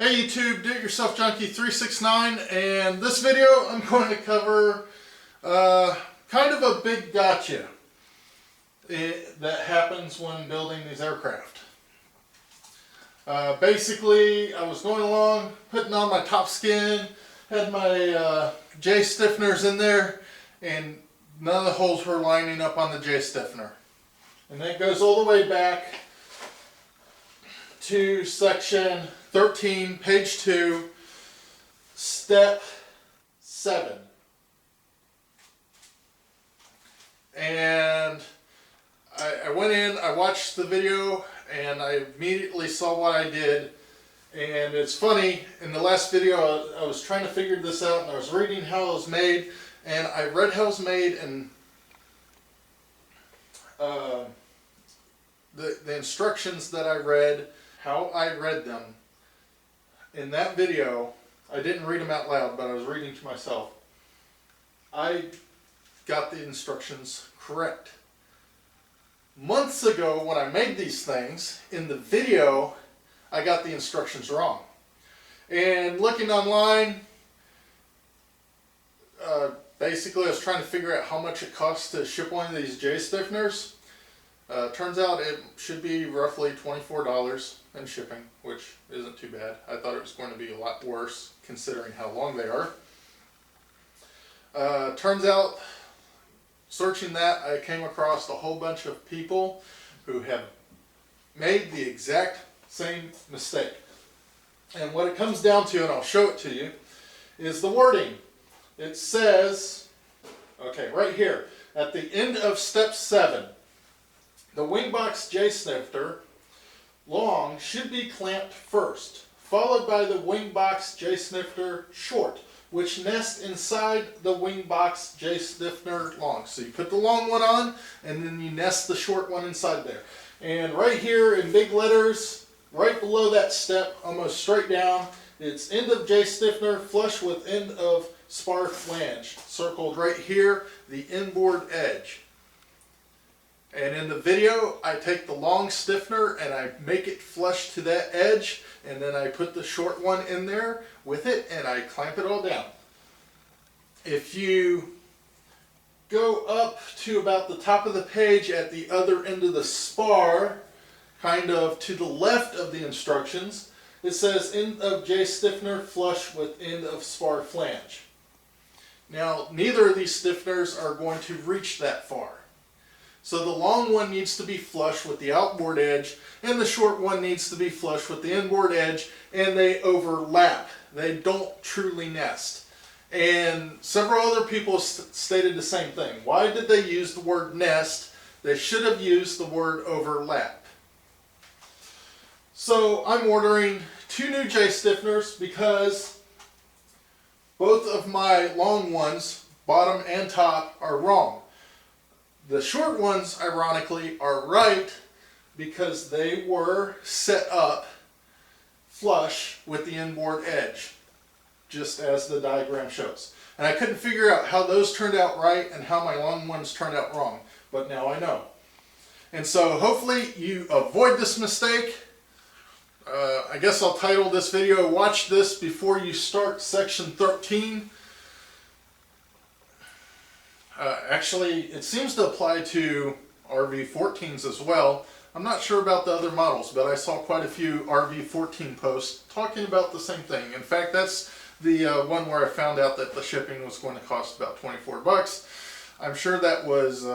Hey YouTube, Do-It-Yourself Junkie 369, and this video I'm going to cover kind of a big gotcha that happens when building these aircraft. Basically, I was going along, putting on my top skin, had my j-stiffeners in there, and none of the holes were lining up on the j-stiffener. And that goes all the way back to section 13, page 2, step 7. And I went in, I watched the video, and I immediately saw what I did. And it's funny, in the last video I was trying to figure this out, and I was reading how it was made, and I read how it was made, and the instructions that I read, how I read them in that video, I didn't read them out loud, but I was reading to myself. I got the instructions correct. Months ago, when I made these things, in the video, I got the instructions wrong. And looking online, basically I was trying to figure out how much it costs to ship one of these j-stiffeners. Turns out it should be roughly $24 in shipping, which isn't too bad. I thought it was going to be a lot worse considering how long they are. Turns out, searching that, I came across a whole bunch of people who have made the exact same mistake. And what it comes down to, and I'll show it to you, is the wording. It says, okay, right here, at the end of step 7, the Wing Box J-Stiffener long should be clamped first, followed by the Wing Box J-Stiffener short, which nest inside the Wing Box J-Stiffener long. So you put the long one on, and then you nest the short one inside there. And right here in big letters, right below that step, almost straight down, it's end of J-Stiffener flush with end of spar flange. Circled right here, the inboard edge. And in the video, I take the long stiffener and I make it flush to that edge, and then I put the short one in there with it and I clamp it all down. If you go up to about the top of the page at the other end of the spar, kind of to the left of the instructions, it says end of j-stiffener flush with end of spar flange. Now, neither of these stiffeners are going to reach that far. So the long one needs to be flush with the outboard edge, and the short one needs to be flush with the inboard edge, and they overlap. They don't truly nest. And several other people stated the same thing. Why did they use the word nest? They should have used the word overlap. So I'm ordering 2 new j-stiffeners because both of my long ones, bottom and top, are wrong. The short ones, ironically, are right because they were set up flush with the inboard edge, just as the diagram shows. And I couldn't figure out how those turned out right and how my long ones turned out wrong, but now I know. And so hopefully you avoid this mistake. I guess I'll title this video, Watch This Before You Start Section 13. Actually, it seems to apply to RV14s as well. I'm not sure about the other models, but I saw quite a few RV14 posts talking about the same thing. In fact, that's the one where I found out that the shipping was going to cost about 24 bucks. I'm sure that was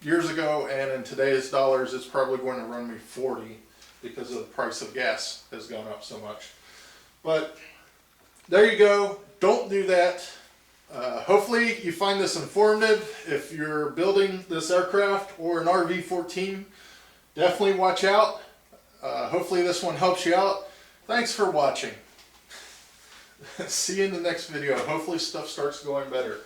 years ago, and in today's dollars, it's probably going to run me 40 because of the price of gas has gone up so much. But there you go. Don't do that. Hopefully you find this informative. If you're building this aircraft or an RV14, definitely watch out. Hopefully this one helps you out. Thanks for watching. See you in the next video. Hopefully stuff starts going better.